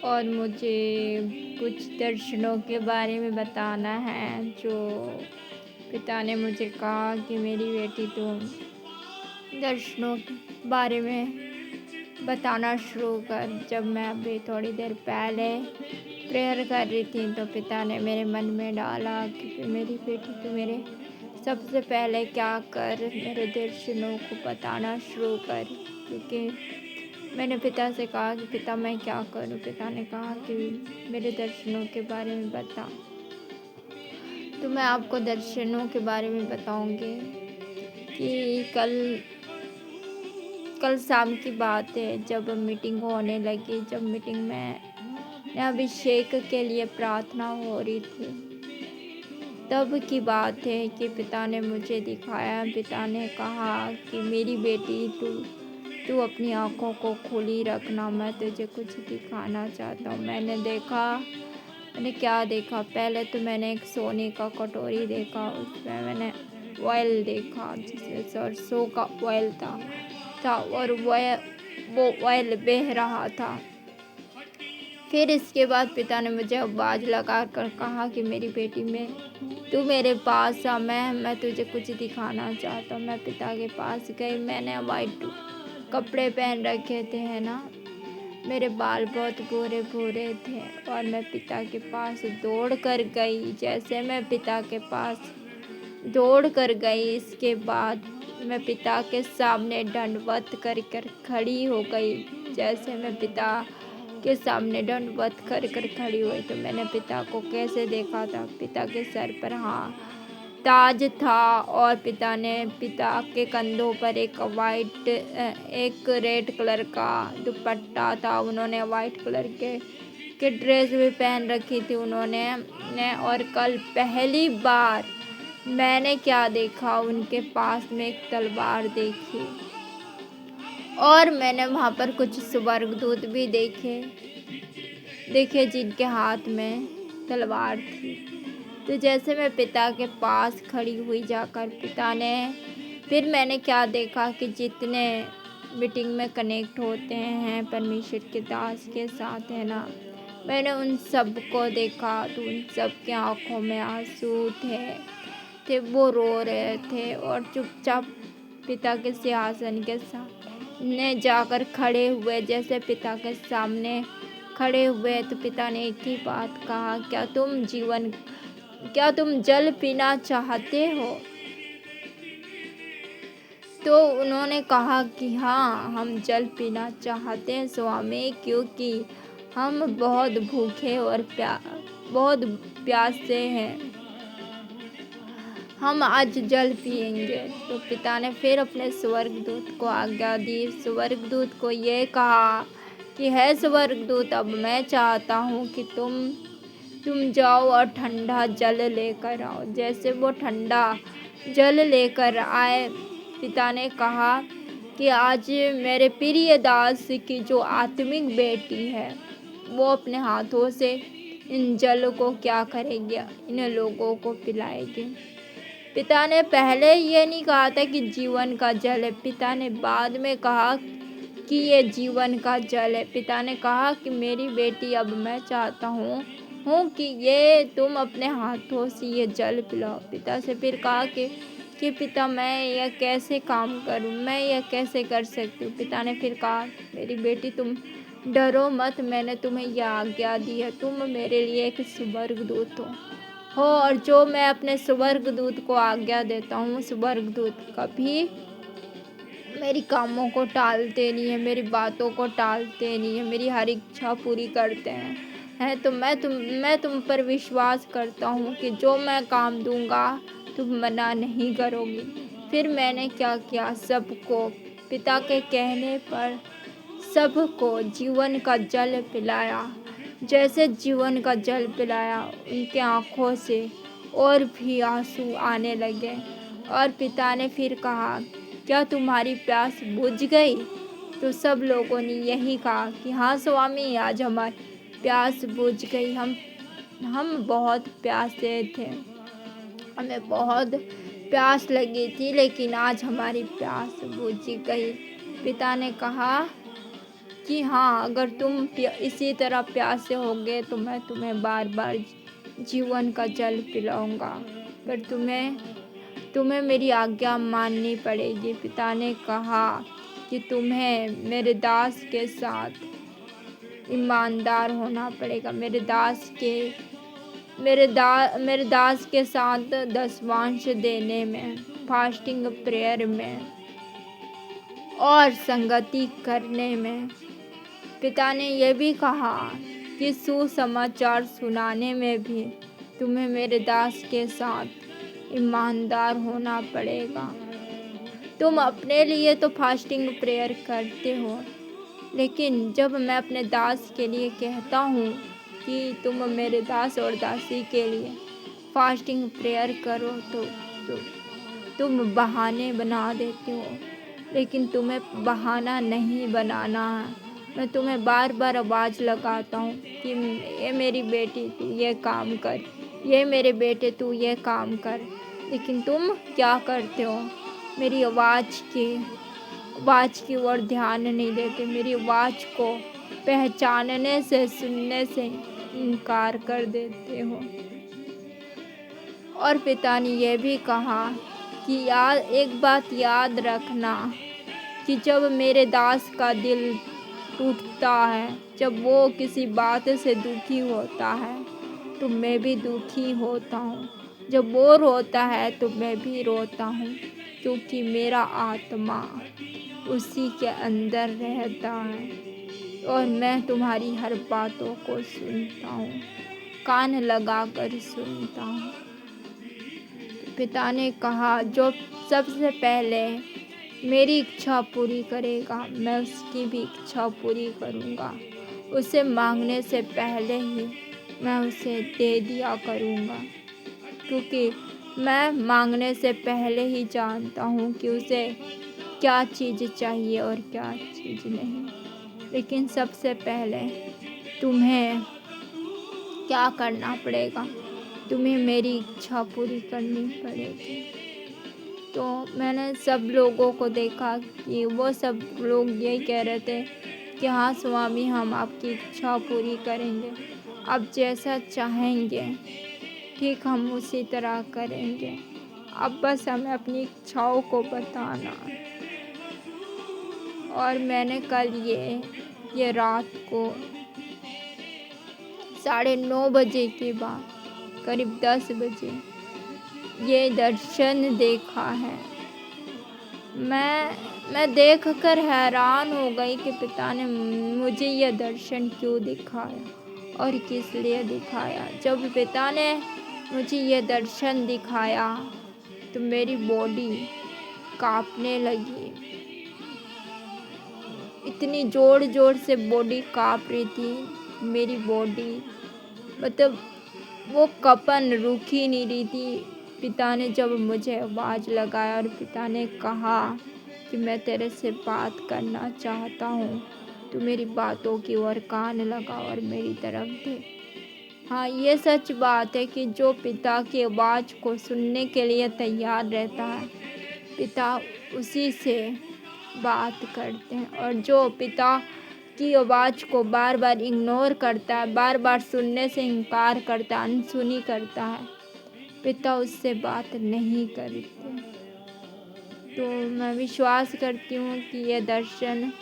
और मुझे कुछ दर्शनों के बारे में बताना है। जो पिता ने मुझे कहा कि मेरी बेटी तुम दर्शनों के बारे में बताना शुरू कर। जब मैं अभी थोड़ी देर पहले प्रेयर कर रही थी तो पिता ने मेरे मन में डाला कि मेरी बेटी तू मेरे सबसे पहले क्या कर, मेरे दर्शनों को बताना शुरू कर। क्योंकि मैंने पिता से कहा कि पिता मैं क्या करूं। पिता ने कहा कि मेरे दर्शनों के बारे में बता। तो मैं आपको दर्शनों के बारे में बताऊंगी कि कल शाम की बात है, जब मीटिंग होने लगी। जब मीटिंग में अभिषेक के लिए प्रार्थना हो रही थी, तब की बात है कि पिता ने मुझे दिखाया। पिता ने कहा कि मेरी बेटी तू अपनी आँखों को खुली रखना, मैं तुझे कुछ दिखाना चाहता हूँ। मैंने क्या देखा, पहले तो मैंने एक सोने का कटोरी देखा, उसमें मैंने ऑयल देखा जिसमें सरसों का ऑयल था और वो ऑयल बह रहा था। फिर इसके बाद पिता ने मुझे आवाज़ लगा कर कहा कि मेरी बेटी तू मेरे पास आ, मैं तुझे कुछ दिखाना चाहता हूँ। मैं पिता के पास गई। मैंने वाइट कपड़े पहन रखे थे, है ना, मेरे बाल बहुत भूरे भूरे थे और मैं पिता के पास दौड़ कर गई। जैसे मैं पिता के पास दौड़ कर गई, इसके बाद मैं पिता के सामने दंडवत कर खड़ी हो गई। जैसे मैं पिता के सामने दंडवत कर खड़ी हुई तो मैंने पिता को कैसे देखा था। पिता के सर पर ताज था और पिता के कंधों पर एक रेड कलर का दुपट्टा था। उन्होंने वाइट कलर के ड्रेस भी पहन रखी थी उन्होंने। और कल पहली बार मैंने क्या देखा, उनके पास में एक तलवार देखी और मैंने वहाँ पर कुछ स्वर्गदूत भी देखे जिनके हाथ में तलवार थी। तो जैसे मैं पिता के पास खड़ी हुई जाकर फिर मैंने क्या देखा कि जितने मीटिंग में कनेक्ट होते हैं परमेश्वर के दास के साथ, है ना, मैंने उन सब को देखा। तो उन सब के आँखों में आंसू थे, वो रो रहे थे और चुपचाप पिता के सिंहासन के सामने जाकर खड़े हुए। जैसे पिता के सामने खड़े हुए तो पिता ने एक ही बात कहा, क्या तुम जल पीना चाहते हो? तो उन्होंने कहा कि हाँ, हम जल पीना चाहते हैं स्वामी, क्योंकि हम बहुत भूखे और बहुत प्यासे हैं, हम आज जल पिएंगे। तो पिता ने फिर अपने स्वर्गदूत को आज्ञा दी। स्वर्गदूत को ये कहा कि है स्वर्गदूत, अब मैं चाहता हूँ कि तुम जाओ और ठंडा जल लेकर आओ। जैसे वो ठंडा जल लेकर आए, पिता ने कहा कि आज मेरे प्रिय दास की जो आत्मिक बेटी है वो अपने हाथों से इन जल को क्या करेगी, इन लोगों को पिलाएगी। पिता ने पहले ये नहीं कहा था कि जीवन का जल है, पिता ने बाद में कहा कि ये जीवन का जल है। पिता ने कहा कि मेरी बेटी, अब मैं चाहता हूँ कि ये तुम अपने हाथों से ये जल पिलाओ। पिता से फिर कहा कि पिता मैं यह कैसे काम करूँ, मैं यह कैसे कर सकती हूँ। पिता ने फिर कहा मेरी बेटी तुम डरो मत, मैंने तुम्हें यह आज्ञा दी है, तुम मेरे लिए एक स्वर्गदूत हो और जो मैं अपने स्वर्गदूत को आज्ञा देता हूँ, स्वर्गदूत कभी मेरी कामों को टालते नहीं है, मेरी बातों को टालते नहीं है, मेरी हर इच्छा पूरी करते हैं। तो मैं तुम पर विश्वास करता हूँ कि जो मैं काम दूंगा तुम मना नहीं करोगी। फिर मैंने क्या किया, सबको पिता के कहने पर सबको जीवन का जल पिलाया। जैसे जीवन का जल पिलाया, उनके आँखों से और भी आंसू आने लगे और पिता ने फिर कहा क्या तुम्हारी प्यास बुझ गई? तो सब लोगों ने यही कहा कि हाँ स्वामी, आज हमारी प्यास बुझ गई। हम बहुत प्यासे थे, हमें बहुत प्यास लगी थी, लेकिन आज हमारी प्यास बुझ गई। पिता ने कहा कि हाँ, अगर तुम इसी तरह प्यासे होगे तो मैं तुम्हें बार बार जीवन का जल पिलाऊंगा, पर तुम्हें मेरी आज्ञा माननी पड़ेगी। पिता ने कहा कि तुम्हें ईमानदार होना पड़ेगा, मेरे दास के साथ दसवांश देने में, फास्टिंग प्रेयर में और संगति करने में। पिता ने यह भी कहा कि सुसमाचार सुनाने में भी तुम्हें मेरे दास के साथ ईमानदार होना पड़ेगा। तुम अपने लिए तो फास्टिंग प्रेयर करते हो, लेकिन जब मैं अपने दास के लिए कहता हूँ कि तुम मेरे दास और दासी के लिए फास्टिंग प्रेयर करो तो तुम बहाने बना देते हो। लेकिन तुम्हें बहाना नहीं बनाना है। मैं तुम्हें बार बार आवाज़ लगाता हूँ कि ये मेरी बेटी तू ये काम कर, ये मेरे बेटे तू ये काम कर, लेकिन तुम क्या करते हो? मेरी आवाज़ की ओर ध्यान नहीं देते, मेरी आवाज़ को पहचानने से, सुनने से इनकार कर देते हो। और पिता ने यह भी कहा कि एक बात याद रखना कि जब मेरे दास का दिल टूटता है, जब वो किसी बात से दुखी होता है तो मैं भी दुखी होता हूँ। जब वो रोता है तो मैं भी रोता हूँ, क्योंकि मेरा आत्मा उसी के अंदर रहता है और मैं तुम्हारी हर बातों को सुनता हूँ, कान लगाकर सुनता हूँ। पिता ने कहा जो सबसे पहले मेरी इच्छा पूरी करेगा, मैं उसकी भी इच्छा पूरी करूँगा। उसे मांगने से पहले ही मैं उसे दे दिया करूँगा, क्योंकि मैं मांगने से पहले ही जानता हूँ कि उसे क्या चीज़ चाहिए और क्या चीज़ नहीं। लेकिन सबसे पहले तुम्हें क्या करना पड़ेगा? तुम्हें मेरी इच्छा पूरी करनी पड़ेगी। तो मैंने सब लोगों को देखा कि वो सब लोग यही कह रहे थे कि हाँ स्वामी, हम आपकी इच्छा पूरी करेंगे, आप जैसा चाहेंगे ठीक हम उसी तरह करेंगे, अब बस हमें अपनी इच्छाओं को बताना। और मैंने कल ये रात को 9:30 बजे के बाद करीब 10 बजे ये दर्शन देखा है। मैं देखकर हैरान हो गई कि पिता ने मुझे यह दर्शन क्यों दिखाया और किस लिए दिखाया। जब पिता ने मुझे यह दर्शन दिखाया तो मेरी बॉडी कांपने लगी। इतनी जोर से बॉडी कांप रही थी मेरी बॉडी, मतलब वो कपन रुक ही नहीं रही थी। पिता ने जब मुझे आवाज़ लगाया और पिता ने कहा कि मैं तेरे से बात करना चाहता हूँ, तू मेरी बातों की ओर कान लगा और मेरी तरफ देख। हाँ, ये सच बात है कि जो पिता की आवाज़ को सुनने के लिए तैयार रहता है, पिता उसी से बात करते हैं। और जो पिता की आवाज़ को बार बार इग्नोर करता है, बार बार सुनने से इनकार करता है, अनसुनी करता है, पिता उससे बात नहीं करते। तो मैं विश्वास करती हूँ कि यह दर्शन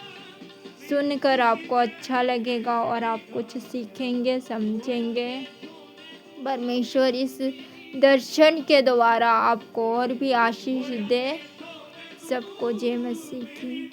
सुनकर आपको अच्छा लगेगा और आप कुछ सीखेंगे, समझेंगे। परमेश्वर इस दर्शन के द्वारा आपको और भी आशीष दे। सबको जय मसीह की।